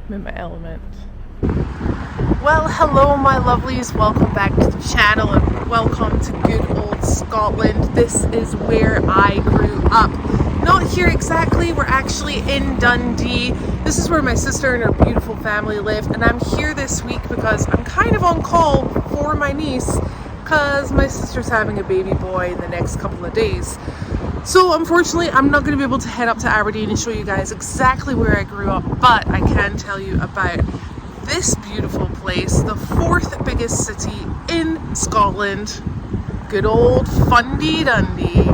I'm in my element. Well, hello my lovelies, welcome back to the channel and welcome to good old Scotland. This is where I grew up. Not here exactly, we're actually in Dundee. This is where my sister and her beautiful family live, and I'm here this week because I'm kind of on call for my niece because my sister's having a baby boy in the next couple of days. So unfortunately, I'm not going to be able to head up to Aberdeen and show you guys exactly where I grew up, but I can tell you about this beautiful place, the fourth biggest city in Scotland, good old Dundee.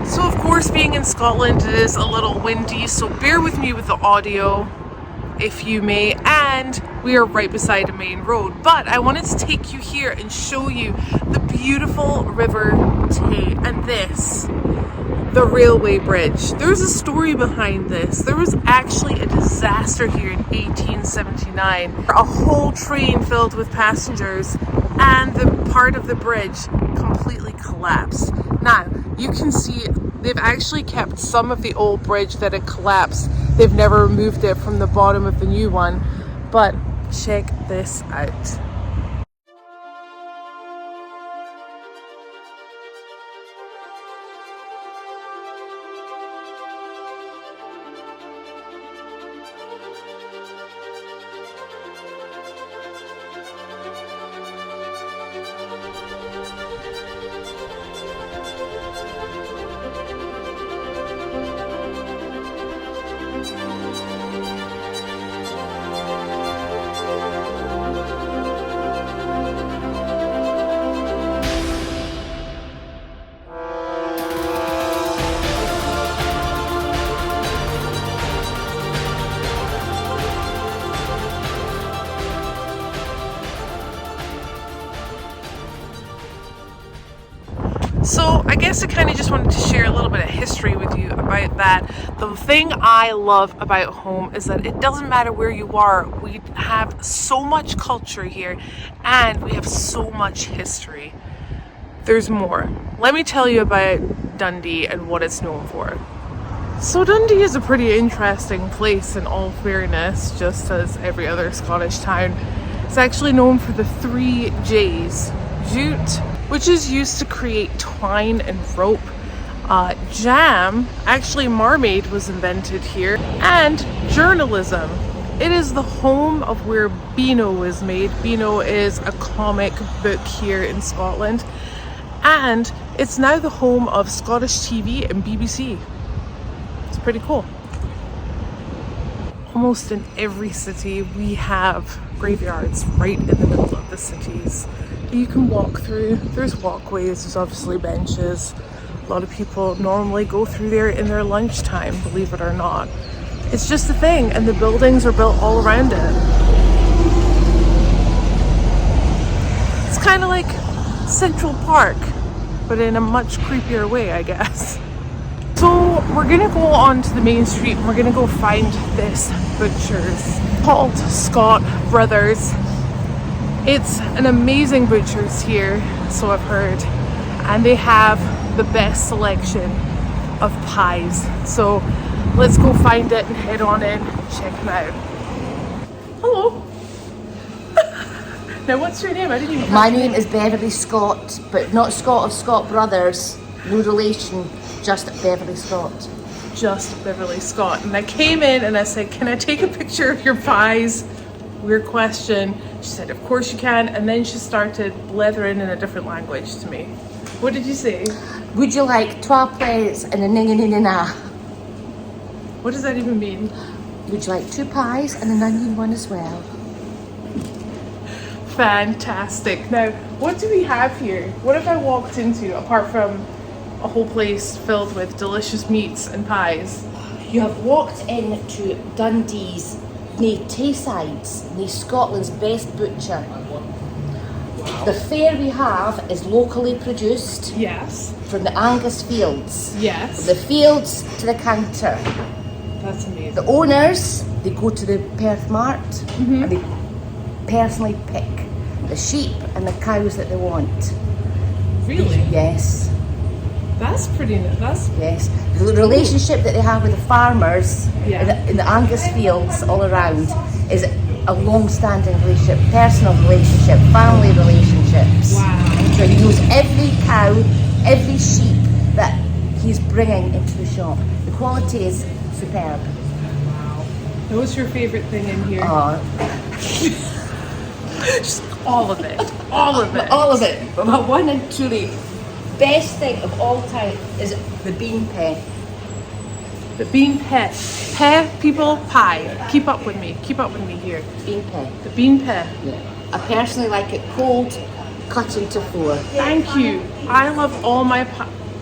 So of course, being in Scotland, it is a little windy, so bear with me with the audio, if you may, and we are right beside a main road. But I wanted to take you here and show you the beautiful River Tay, and this, the railway bridge. There's a story behind this. There was actually a disaster here in 1879. A whole train filled with passengers, and the part of the bridge completely collapsed. Now, you can see they've actually kept some of the old bridge that had collapsed. They've never removed it from the bottom of the new one. But check this out. So I guess I kind of just wanted to share a little bit of history with you about that. The thing I love about home is that it doesn't matter where you are. We have so much culture here and we have so much history. There's more. Let me tell you about Dundee and what it's known for. So Dundee is a pretty interesting place in all fairness, just as every other Scottish town. It's actually known for the 3 J's. Jute, which is used to create twine and rope. Jam, actually Marmaid was invented here. And journalism. It is the home of where Beano is made. Beano is a comic book here in Scotland. And it's now the home of Scottish TV and BBC. It's pretty cool. Almost in every city we have graveyards right in the middle of the cities. You can walk through. There's walkways, there's obviously benches. A lot of people normally go through there in their lunchtime, believe it or not. It's just a thing, and the buildings are built all around it. It's kind of like Central Park, but in a much creepier way, I guess. So So we're gonna go onto the main street and we're gonna go find this butcher's called Scott Brothers. It's an amazing butcher's here, so I've heard, and they have the best selection of pies. So let's go find it and head on in, check them out. Hello. Now what's your name? I didn't even. My name is Beverly Scott, but not Scott of Scott Brothers. No relation, just Beverly Scott. Just Beverly Scott. And I came in and I said, can I take a picture of your pies? Weird question. She said, of course you can. And then she started blethering in a different language to me. What did you say? Would you like 12 plates and a ning-a-ning-a-na? What does that even mean? Would you like 2 pies and an onion one as well? Fantastic. Now, what do we have here? What have I walked into apart from a whole place filled with delicious meats and pies? You have walked into Dundee's, nae Taysides, nae Scotland's best butcher. The fare we have is locally produced. Yes. From the Angus fields. Yes. From the fields to the counter. That's amazing. The owners, they go to the Perth Mart and they personally pick the sheep and the cows that they want. Really? Yes. That's pretty nice. Yes. The relationship that they have with the farmers Yeah. in the Angus fields all around is a long-standing relationship, personal relationship, family relationships. Wow. So he knows every cow, every sheep that he's bringing into the shop. The quality is superb. Wow. What's your favorite thing in here? Just all of it. All of it. All of it. But my one and truly best thing of all time is the bean pie. The bean pie. Pie, people, pie. Keep up with me. Keep up with me here. Bean pie. The bean pie. Yeah. I personally like it cold, cut into 4. Thank you. I love all my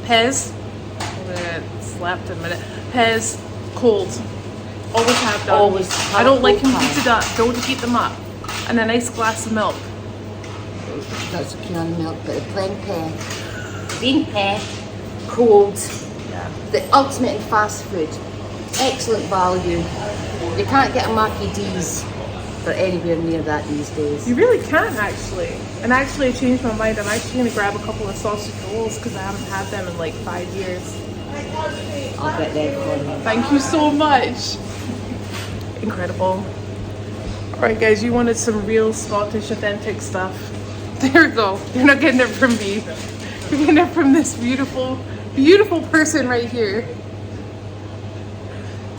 pies. I'm gonna slap in a minute. Pies, cold. Always have done. Always. I don't like them cold pie. heated up. Don't heat them up. And a nice glass of milk. Not so keen on milk, but the plain pie. Bean pie, cold. Yeah. The ultimate in fast food. Excellent value. You can't get a Marky D's for anywhere near that these days. You really can actually. And actually I changed my mind. I'm actually gonna grab a couple of sausage rolls because I haven't had them in like 5 years. I'll bet they're for you. Thank you so much. Incredible. Alright guys, you wanted some real Scottish authentic stuff. There we go. You're not getting it from me. You're getting it from this beautiful, beautiful person right here.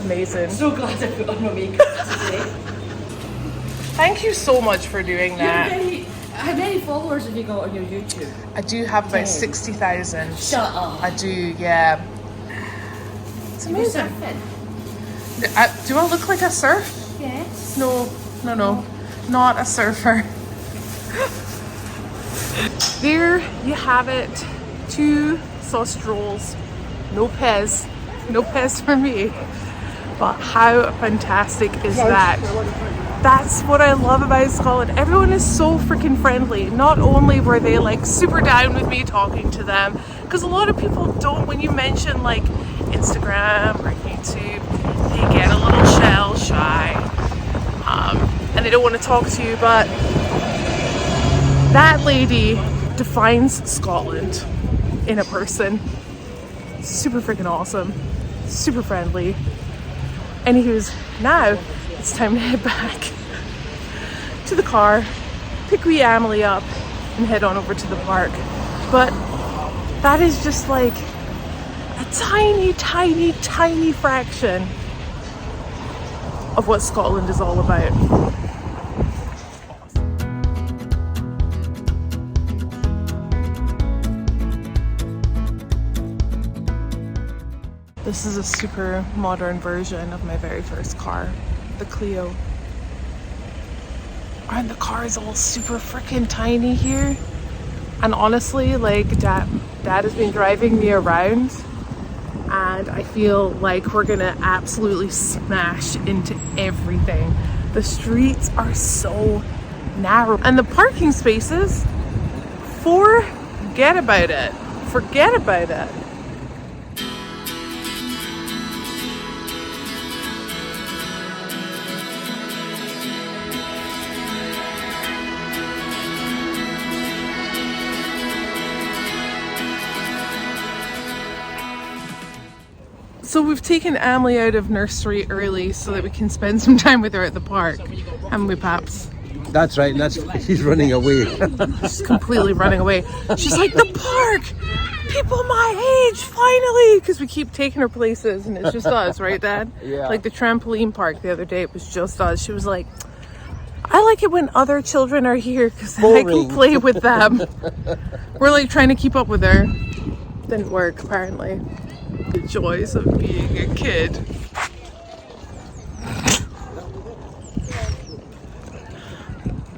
Amazing. So glad I put on my makeup today. Thank you so much for doing that. How many followers have you got on your YouTube? I do have about 60,000. Shut up. I do, yeah. It's amazing. Do I look like a surf? Yes. No, not a surfer. There you have it. 2 sausage rolls. No pez for me. But how fantastic is that? That's what I love about Scotland. Everyone is so freaking friendly. Not only were they like super down with me talking to them, because a lot of people don't, when you mention like Instagram or YouTube, they get a little shell shy and they don't want to talk to you, but that lady defines Scotland in a person. Super freaking awesome, super friendly. Anywho's, now it's time to head back to the car, pick wee Emily up and head on over to the park. But that is just like a tiny, tiny, tiny fraction of what Scotland is all about. This is a super modern version of my very first car, the Clio. And the car is all super freaking tiny here. And honestly, like dad has been driving me around and I feel like we're gonna absolutely smash into everything. The streets are so narrow and the parking spaces, forget about it. Forget about it. So we've taken Emily out of nursery early so that we can spend some time with her at the park. Haven't we, Paps? That's right, and she's running away. She's completely running away. She's like, the park! People my age, finally! Because we keep taking her places and it's just us, right, Dad? Yeah. Like the trampoline park the other day, it was just us. She was like, I like it when other children are here because I can play with them. We're like trying to keep up with her. Didn't work, apparently. The joys of being a kid.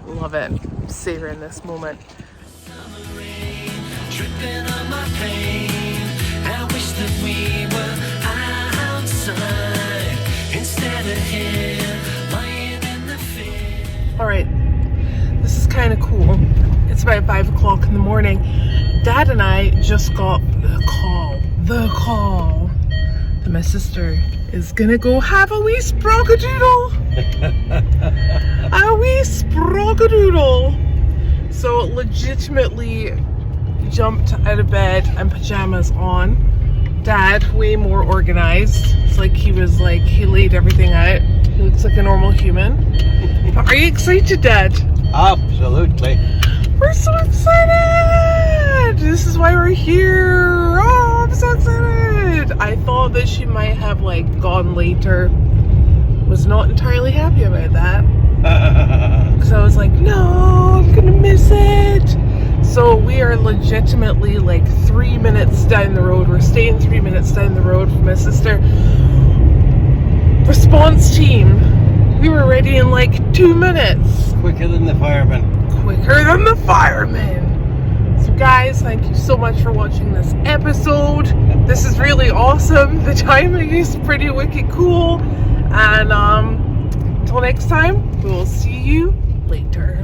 Love it. Savoring this moment. Dripping on my pain. I wish that we were outside instead of here, lying in the field. All right, this is kind of cool. It's about 5 o'clock in the morning. Dad and I just got the call that my sister is gonna go have a wee sproggadoodle. A wee sproggadoodle. So legitimately jumped out of bed and pajamas on. Dad, way more organized. It's like he laid everything out. He looks like a normal human. Are you excited, Dad? Absolutely. We're so excited! This is why we're here. Oh, I'm so excited! I thought that she might have gone later. Was not entirely happy about that. Because I was like, no, I'm gonna miss it. So we are legitimately 3 minutes down the road. We're staying 3 minutes down the road from my sister. Response team. We were ready in 2 minutes. Quicker than the fireman. Quicker than the fireman. So guys, thank you so much for watching this episode. This is really awesome. The timing is pretty wicked cool. And until next time, we'll see you later.